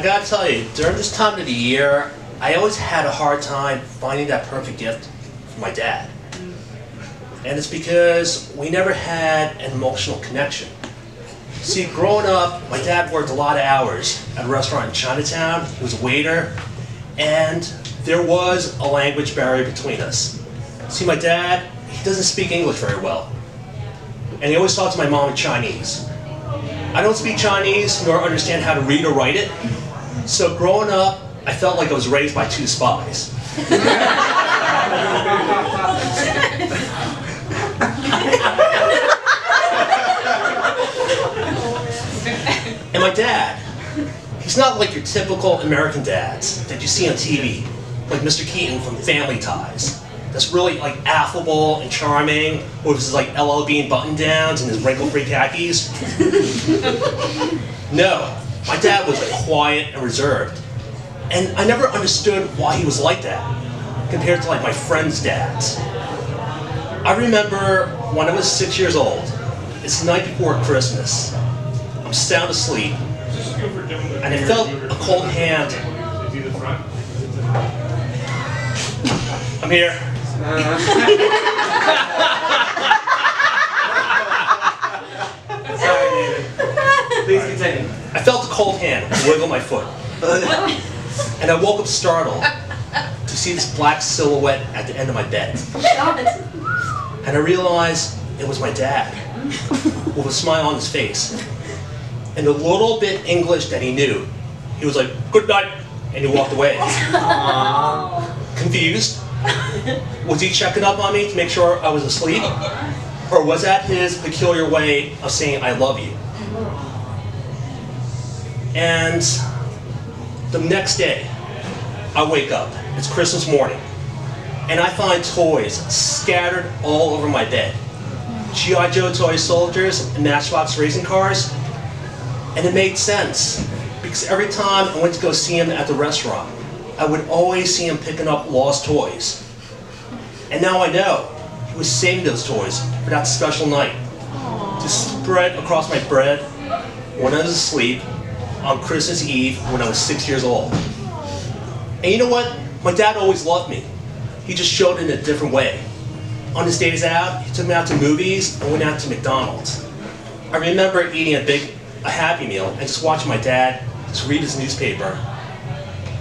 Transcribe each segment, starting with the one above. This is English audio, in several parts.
gotta tell you, during this time of the year, I always had a hard time finding that perfect gift for my dad. And it's because we never had an emotional connection. See, growing up, my dad worked a lot of hours at a restaurant in Chinatown. He was a waiter, and there was a language barrier between us. See, my dad, he doesn't speak English very well. And he always talked to my mom in Chinese. I don't speak Chinese, nor understand how to read or write it. So growing up, I felt like I was raised by two spies. And my dad, he's not like your typical American dads that you see on TV, like Mr. Keaton from Family Ties. That's really like affable and charming, with his like LL Bean button-downs and his wrinkle-free khakis. No, my dad was like quiet and reserved. And I never understood why he was like that, compared to like my friends' dads. I remember when I was 6 years old, it's the night before Christmas. I'm sound asleep, and I felt a cold hand. I'm here. Sorry, David. Please continue. I felt a cold hand wiggle my foot. And I woke up startled to see this black silhouette at the end of my bed. And I realized it was my dad, with a smile on his face. And the little bit English that he knew, he was like, "Good night," and he walked away. Confused? Was he checking up on me to make sure I was asleep? Or was that his peculiar way of saying, "I love you"? And the next day, I wake up. It's Christmas morning. And I find toys scattered all over my bed. G.I. Joe toy soldiers and Matchbox racing cars. And it made sense, because every time I went to go see him at the restaurant, I would always see him picking up lost toys. And now I know he was saving those toys for that special night to spread across my bed when I was asleep on Christmas Eve when I was 6 years old. And you know what? My dad always loved me. He just showed it in a different way. On his days out, he took me out to movies and went out to McDonald's. I remember eating a Happy Meal and just watching my dad just read his newspaper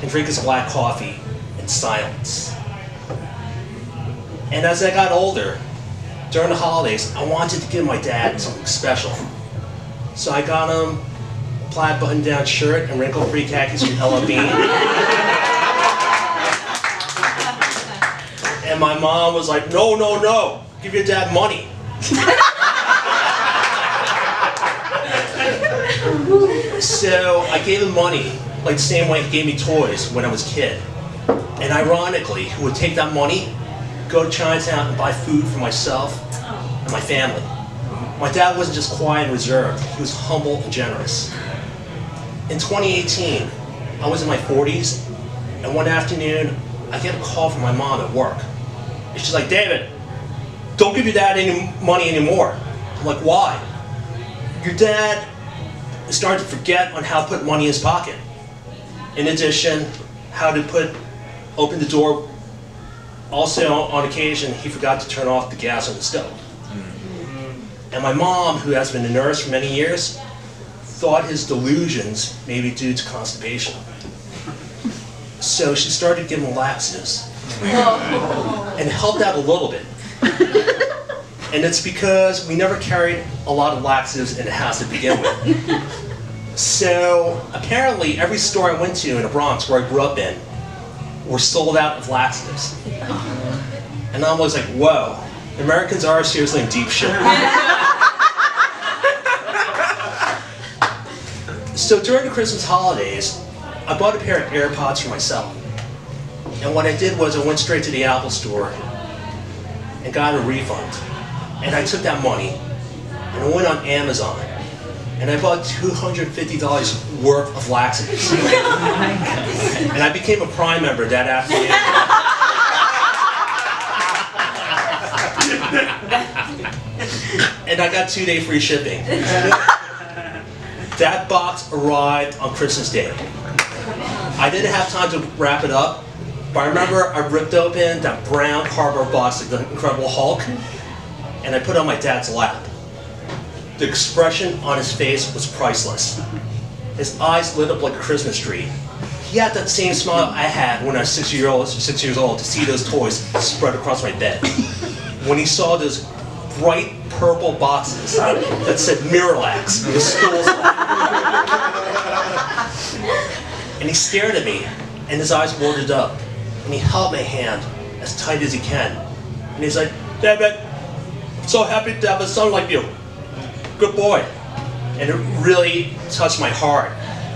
and drink his black coffee in silence. And as I got older, during the holidays, I wanted to give my dad something special. So I got him a plaid button-down shirt and wrinkle-free khakis from LL Bean. And my mom was like, "No, no, no, give your dad money." So I gave him money, like the same way he gave me toys when I was a kid. And ironically, he would take that money, go to Chinatown and buy food for myself and my family. My dad wasn't just quiet and reserved, he was humble and generous. In 2018, I was in my 40s, and one afternoon, I get a call from my mom at work. And she's like, "David, don't give your dad any money anymore." I'm like, "Why?" "Your dad is starting to forget on how to put money in his pocket. In addition, how to open the door. Also, on occasion, he forgot to turn off the gas on the stove." And my mom, who has been a nurse for many years, thought his delusions may be due to constipation. So she started giving him laxatives. And it helped out a little bit. And it's because we never carried a lot of laxatives in the house to begin with. So apparently every store I went to in the Bronx, where I grew up in, were sold out of laxatives. And I was like, whoa, Americans are seriously in deep shit. So during the Christmas holidays, I bought a pair of AirPods for myself. And what I did was I went straight to the Apple store and got a refund. And I took that money and I went on Amazon and I bought $250 worth of laxatives. And I became a Prime member that afternoon. And I got 2-day free shipping. That box arrived on Christmas Day. I didn't have time to wrap it up, but I remember I ripped open that brown cardboard box like the Incredible Hulk, and I put it on my dad's lap. The expression on his face was priceless. His eyes lit up like a Christmas tree. He had that same smile I had when I was 6 years old to see those toys spread across my bed. When he saw those bright purple boxes that said Miralax, the stools. And he stared at me, and his eyes watered up, and he held my hand as tight as he can. And he's like, "David, I'm so happy to have a son like you. Good boy." And it really touched my heart.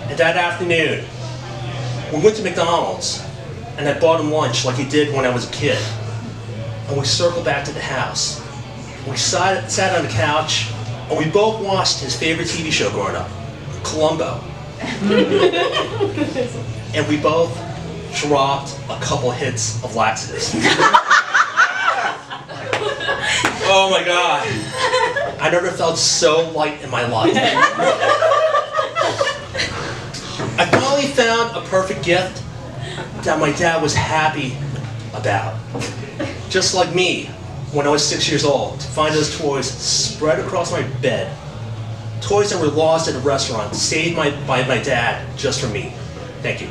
And that afternoon, we went to McDonald's, and I bought him lunch like he did when I was a kid. And we circled back to the house. We sat on the couch, and we both watched his favorite TV show growing up, Columbo. And we both dropped a couple hits of Laxatives. Oh my God. I never felt so light in my life. I finally found a perfect gift that my dad was happy about. Just like me, when I was 6 years old, to find those toys spread across my bed. Toys that were lost at a restaurant, saved by my dad just for me. Thank you.